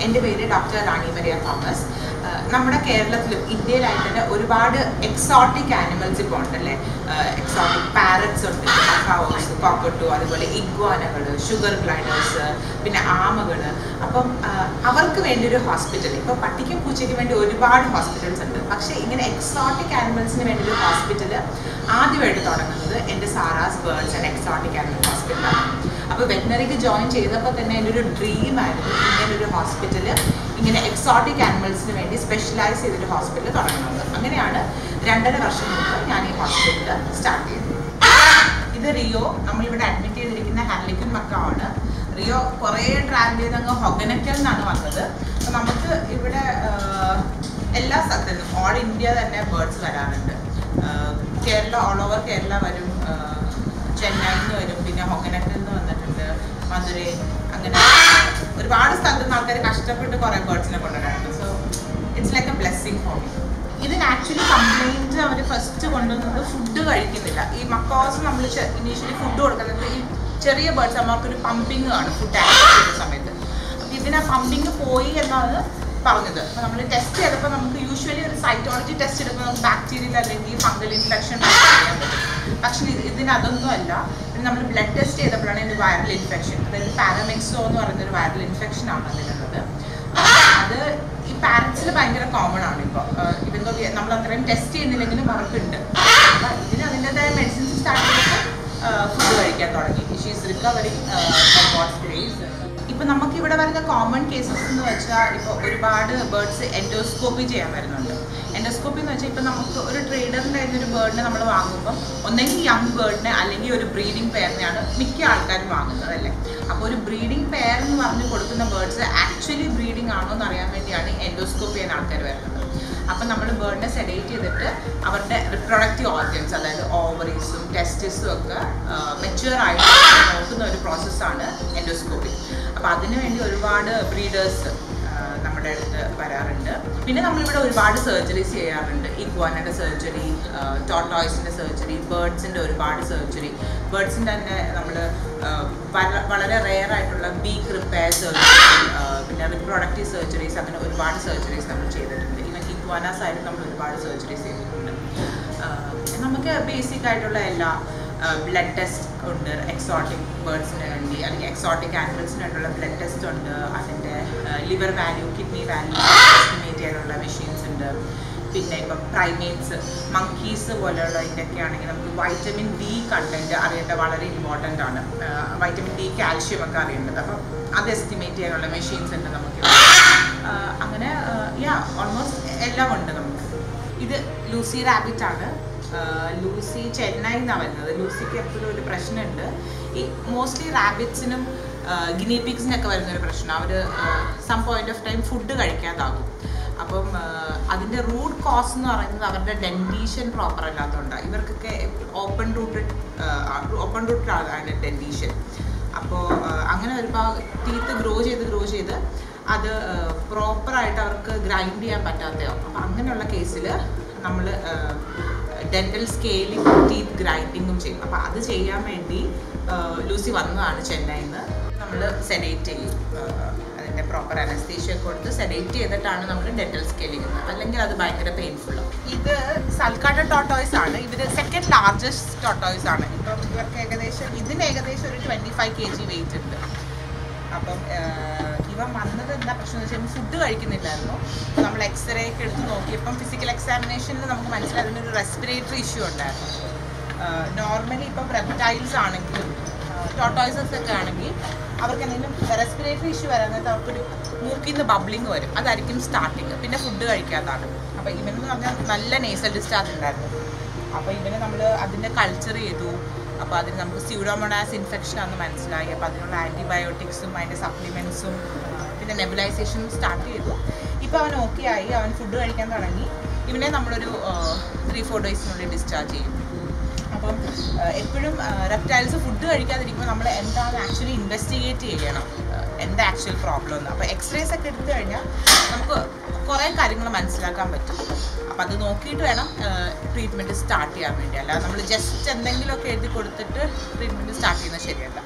എൻ്റെ പേര് ഡോക്ടർ റാണി Maria Thomas. നമ്മുടെ കേരളത്തിലും ഇന്ത്യയിലായിട്ട് തന്നെ ഒരുപാട് എക്സോട്ടിക് ആനിമൽസ് ഇപ്പോൾ ഉണ്ടല്ലേ. എക്സോട്ടിക് പാരറ്റ്സ് ഉണ്ട്, മക്കാവോസ്, കോക്കട്ടു, അതുപോലെ ഇഗ്വാനകൾ, ഷുഗർ ഗ്ലൈഡേഴ്സ്, പിന്നെ ആമകൾ. അപ്പം അവർക്ക് വേണ്ടി ഒരു ഹോസ്പിറ്റൽ, ഇപ്പോൾ പട്ടിക്കും പൂച്ചയ്ക്കും വേണ്ടി ഒരുപാട് ഹോസ്പിറ്റൽസ് ഉണ്ട്. പക്ഷേ ഇങ്ങനെ എക്സോട്ടിക് ആനിമൽസിന് വേണ്ടി ഒരു ഹോസ്പിറ്റൽ ആദ്യമായിട്ട് തുടങ്ങുന്നത് എൻ്റെ Sara's birds and exotic animal ഹോസ്പിറ്റലാണ്. അപ്പോൾ വെറ്റിനറിക്ക് ജോയിൻ ചെയ്തപ്പോൾ തന്നെ എൻ്റെ ഒരു ഡ്രീമായിരുന്നു ഇങ്ങനൊരു ഹോസ്പിറ്റൽ, ഇങ്ങനെ എക്സോട്ടിക് ആനിമൽസിന് വേണ്ടി സ്പെഷ്യലൈസ് ചെയ്തൊരു ഹോസ്പിറ്റൽ തുടങ്ങുന്നത്. അങ്ങനെയാണ് 2.5 വർഷം മുമ്പ് ഞാൻ ഈ ഹോസ്പിറ്റൽ സ്റ്റാർട്ട് ചെയ്തത്. ഇത് റിയോ, നമ്മളിവിടെ അഡ്മിറ്റ് ചെയ്തിരിക്കുന്ന ഹാർലിക്കൻ മക്കാവാണ്. റിയോ കുറേ ട്രാവൽ ചെയ്ത് അങ്ങ് ഹൊഗനക്കൽ നിന്നാണ് വന്നത്. അപ്പോൾ നമുക്ക് ഇവിടെ എല്ലാ സ്ഥലത്തും ഓൾ ഇന്ത്യ തന്നെ ബേർഡ്സ് വരാറുണ്ട്. കേരള, ഓൾ ഓവർ കേരള വരും, ചെന്നൈയിൽ നിന്ന് വരും, പിന്നെ ഹൊഗനക്കൽ നിന്ന് വന്നിട്ടുണ്ട്, മധുരൈ, അങ്ങനെ ഒരുപാട് സ്ഥലത്ത് നിന്ന് ആൾക്കാർ കഷ്ടപ്പെട്ട് കുറേ ബേർഡ്സിനെ കൊണ്ടുവരാറുണ്ട്. So it's like a blessing for me. ഇതിന് ആക്ച്വലി കംപ്ലൈൻറ്റ് അവർ ഫസ്റ്റ് കൊണ്ടുവന്നത് ഫുഡ് കഴിക്കുന്നില്ല. ഈ മക്കാസ് നമ്മൾ ഇനീഷ്യലി ഫുഡ് കൊടുക്കുന്നത് ഈ ചെറിയ ബേർഡ്സ് അവർക്കൊരു പമ്പിങ് ആണ് ഫുഡ് ആക്സസ് ചെയ്യുന്ന സമയത്ത്. അപ്പോൾ ഇതിന് പമ്പിങ് പോയി എന്നാണ് പറഞ്ഞത്. അപ്പോൾ നമ്മൾ ടെസ്റ്റ് ചെയ്തപ്പോൾ നമുക്ക് യൂഷ്വലി ഒരു സൈറ്റോളജി ടെസ്റ്റ് എടുക്കുമ്പോൾ നമുക്ക് ബാക്ടീരിയൽ അല്ലെങ്കിൽ ഫംഗൽ ഇൻഫെക്ഷൻ ചെയ്യാൻ പറ്റും. പക്ഷേ ഇതിന് അതൊന്നും അല്ല. പിന്നെ നമ്മൾ ബ്ലഡ് ടെസ്റ്റ് ചെയ്തപ്പോഴാണ് ഇതിന് വൈറൽ ഇൻഫെക്ഷൻ, അതായത് പാരമെക്സോ എന്ന് പറയുന്നൊരു വൈറൽ ഇൻഫെക്ഷൻ ആണ് അതിനുള്ളത്. അത് ഈ പാരൻസിൽ ഭയങ്കര കോമൺ ആണ്. ഇപ്പോൾ ഇതെന്തോ നമ്മൾ അത്രയും ടെസ്റ്റ് ചെയ്യുന്നില്ലെങ്കിലും അവർക്കുണ്ട്. അപ്പോൾ ഇതിന് അതിൻ്റെതായ മെഡിസിൻസ് സ്റ്റാർട്ട് ചെയ്തപ്പോൾ ഫുഡ് കഴിക്കാൻ തുടങ്ങി. She's recovering by God's grace. ഇപ്പം നമുക്കിവിടെ വരുന്ന കോമൺ കേസസ് എന്ന് വെച്ചാൽ ഇപ്പോൾ ഒരുപാട് ബേർഡ്സ് എൻഡോസ്കോപ്പി ചെയ്യാൻ വരുന്നുണ്ട്. എൻഡോസ്കോപ്പി എന്ന് വെച്ചാൽ ഇപ്പം നമുക്ക് ഒരു ട്രേഡറിൻ്റെ ഒരു ബേർഡിനെ നമ്മൾ വാങ്ങുമ്പം ഒന്നെങ്കിൽ യങ് ബേർഡിനെ അല്ലെങ്കിൽ ഒരു ബ്രീഡിംഗ് പെയറിനെയാണ് മിക്ക ആൾക്കാരും വാങ്ങുന്നത് അല്ലേ. അപ്പോൾ ഒരു ബ്രീഡിംഗ് പെയർ എന്ന് പറഞ്ഞ് കൊടുക്കുന്ന ബേർഡ്സ് ആക്ച്വലി ബ്രീഡിംഗ് ആണോ എന്ന് അറിയാൻ വേണ്ടിയാണ് എൻഡോസ്കോപ്പി ചെയ്യുന്ന ആൾക്കാർ വരുന്നത്. അപ്പം നമ്മൾ ബേർഡിനെ സെഡേറ്റ് ചെയ്തിട്ട് അവരുടെ റിപ്രൊഡക്റ്റീവ് ഓർഗൻസ്, അതായത് ഓവറീസും ടെസ്റ്റിസും ഒക്കെ മെച്യൂർ ആയിട്ട് നോക്കുന്ന ഒരു പ്രോസസ്സാണ് എൻഡോസ്കോപ്പി. അപ്പോൾ അതിനു വേണ്ടി ഒരുപാട് ബ്രീഡേഴ്സ് നമ്മുടെ അടുത്ത് വരാറുണ്ട്. പിന്നെ നമ്മളിവിടെ ഒരുപാട് സർജറീസ് ചെയ്യാറുണ്ട്. ഇഗ്വാനയുടെ സർജറി, ടോർട്ടോയ്സിൻ്റെ സർജറി, ബേർഡ്സിൻ്റെ ഒരുപാട് സർജറി. ബേർഡ്സിൻ്റെ തന്നെ നമ്മൾ വളരെ റെയർ ആയിട്ടുള്ള ബീക്ക് റിപ്പയർ സർജറി, പിന്നെ റിപ്രൊഡക്റ്റീവ് സർജറീസ്, അങ്ങനെ ഒരുപാട് സർജറീസ് നമ്മൾ ചെയ്തിട്ടുണ്ട്. ഈവൻ ഇഗ്വാനാസ് ആയിട്ട് നമ്മൾ ഒരുപാട് സർജറീസ് ചെയ്തിട്ടുണ്ട്. നമുക്ക് ബേസിക് ആയിട്ടുള്ള എല്ലാ ബ്ലഡ് ടെസ്റ്റ് ഉണ്ട്. എക്സോട്ടിക് ബേർഡ്സിന് വേണ്ടി അല്ലെങ്കിൽ എക്സോട്ടിക് ആനിമൽസിന് വേണ്ടിയുള്ള ബ്ലഡ് ടെസ്റ്റ് ഉണ്ട്. അതിൻ്റെ liver value, kidney value estimate ചെയ്യാനുള്ള മെഷീൻസ് ഉണ്ട്. പിന്നെ ഇപ്പം പ്രൈമേറ്റ്സ്, മങ്കീസ് പോലെയുള്ള ഇതിൻ്റെയൊക്കെ ആണെങ്കിൽ നമുക്ക് വൈറ്റമിൻ ഡി കണ്ടൻറ്റ് അറിയേണ്ടത് വളരെ ഇമ്പോർട്ടൻ്റ് ആണ്. വൈറ്റമിൻ ഡി, കാൽഷ്യം ഒക്കെ അറിയേണ്ടത്. അപ്പം അത് എസ്റ്റിമേറ്റ് ചെയ്യാനുള്ള മെഷീൻസ് ഉണ്ട് നമുക്ക്. അങ്ങനെ ഓൾമോസ്റ്റ് എല്ലാം ഉണ്ട് നമുക്ക്. ഇത് ലൂസി റാബിറ്റ് ആണ്. ലൂസി ചെന്നൈയിൽ നിന്നാണ് വരുന്നത്. ലൂസിക്ക് എപ്പോഴും ഒരു പ്രശ്നമുണ്ട്. ഈ മോസ്റ്റ്ലി റാബിറ്റ്സിനും ഗിനി പിഗ്സിനൊക്കെ വരുന്നൊരു പ്രശ്നം, അവർ some point of time food കഴിക്കാതാകും. അപ്പം അതിൻ്റെ റൂട്ട് കോസ് എന്ന് പറയുന്നത് അവരുടെ ഡെൻറ്റീഷൻ പ്രോപ്പർ അല്ലാത്തതുകൊണ്ടാണ്. ഇവർക്കൊക്കെ ഓപ്പൺ റൂട്ടഡ് ആണ് ഡെൻറ്റീഷൻ. അപ്പോൾ അങ്ങനെ വരുമ്പോൾ ടീത്ത് ഗ്രോ ചെയ്ത് അത് പ്രോപ്പറായിട്ട് അവർക്ക് ഗ്രൈൻഡ് ചെയ്യാൻ പറ്റാത്തതാവും. അപ്പം അങ്ങനെയുള്ള കേസിൽ നമ്മൾ ഡെൻ്റൽ സ്കെയിലിംഗ്, ടീത്ത് ഗ്രൈൻഡിങ്ങും ചെയ്യും. അപ്പോൾ അത് ചെയ്യാൻ വേണ്ടി ലൂസി വന്നതാണ് ചെന്നൈയിൽ നിന്ന്. നമ്മൾ സെഡേറ്റ് ചെയ്യും, അതിൻ്റെ പ്രോപ്പർ അനസ്തീഷ്യ കൊടുത്ത് സെഡേറ്റ് ചെയ്തിട്ടാണ് നമ്മൾ ഡെൻ്റൽ സ്കെയിലിംഗ് ചെയ്യുന്നത്. അല്ലെങ്കിൽ അത് ഭയങ്കര പെയിൻഫുള്ളാണ്. ഇത് സൽക്കാട്ട ടോട്ടോയ്സ് ആണ്. ഇവർ സെക്കൻഡ് ലാർജസ്റ്റ് ടോട്ടോയ്സ് ആണ്. ഇപ്പം ഇവർക്ക് ഇതിന് ഏകദേശം ഒരു 25 kg വെയിറ്റ് ഉണ്ട്. അപ്പം ഇവൻ വന്നത് എന്താ പ്രശ്നം എന്ന് വെച്ചാൽ ഫുഡ് കഴിക്കുന്നില്ലായിരുന്നു. നമ്മൾ എക്സ്റേ ഒക്കെ എടുത്ത് നോക്കിയപ്പം ഫിസിക്കൽ എക്സാമിനേഷനിൽ നമുക്ക് മനസ്സിലായി അതിനൊരു റെസ്പിറേറ്ററി ഇഷ്യൂ ഉണ്ടായിരുന്നു. നോർമലി ഇപ്പം റെപ്റ്റൈൽസ് ആണെങ്കിലും ടോട്ടോയ്സസ് ഒക്കെ ആണെങ്കിൽ അവർക്ക് എന്തെങ്കിലും റെസ്പിറേറ്ററി ഇഷ്യൂ വരാൻ നേരത്തെ അവർക്കൊരു മൂക്കിൽ നിന്ന് ബബ്ലിങ് വരും. അതായിരിക്കും സ്റ്റാർട്ടിങ്. പിന്നെ ഫുഡ് കഴിക്കാതാണ്. അപ്പോൾ ഇവനെന്ന് പറഞ്ഞാൽ നല്ല നേസൽ ഡിസ്ചാർജ് ഉണ്ടായിരുന്നു. അപ്പോൾ ഇവനെ നമ്മൾ അതിൻ്റെ കൾച്ചർ ചെയ്തു. അപ്പോൾ അതിന് നമുക്ക് സ്യൂഡോമോണാസ് ഇൻഫെക്ഷൻ ആണെന്ന് മനസ്സിലായി. അപ്പോൾ അതിനുള്ള ആൻറ്റിബയോട്ടിക്സും അതിൻ്റെ സപ്ലിമെൻറ്റ്സും പിന്നെ നെബുലൈസേഷനും സ്റ്റാർട്ട് ചെയ്തു. ഇപ്പോൾ അവൻ ഓക്കെ ആയി, അവൻ ഫുഡ് കഴിക്കാൻ തുടങ്ങി. ഇവനെ നമ്മളൊരു 3-4 ഡേയ്സിനുള്ളിൽ ഡിസ്ചാർജ് ചെയ്യും. അപ്പം എപ്പോഴും റെപ്റ്റൈൽസ് ഫുഡ് കഴിക്കാതിരിക്കുമ്പോൾ നമ്മൾ എന്താണ് ആക്ച്വലി ഇൻവെസ്റ്റിഗേറ്റ് ചെയ്യണം, എന്താ ആക്ച്വൽ പ്രോബ്ലം എന്ന്. അപ്പോൾ എക്സ്റേസ് ഒക്കെ എടുത്തു കഴിഞ്ഞാൽ നമുക്ക് കുറേ കാര്യങ്ങൾ മനസ്സിലാക്കാൻ പറ്റും. അപ്പോൾ അത് നോക്കിയിട്ട് വേണം ട്രീറ്റ്മെൻറ്റ് സ്റ്റാർട്ട് ചെയ്യാൻ വേണ്ടി. അല്ലാതെ നമ്മൾ ജസ്റ്റ് എന്തെങ്കിലുമൊക്കെ എഴുതി കൊടുത്തിട്ട് ട്രീറ്റ്മെൻറ്റ് സ്റ്റാർട്ട് ചെയ്യുന്നത് ശരിയല്ല.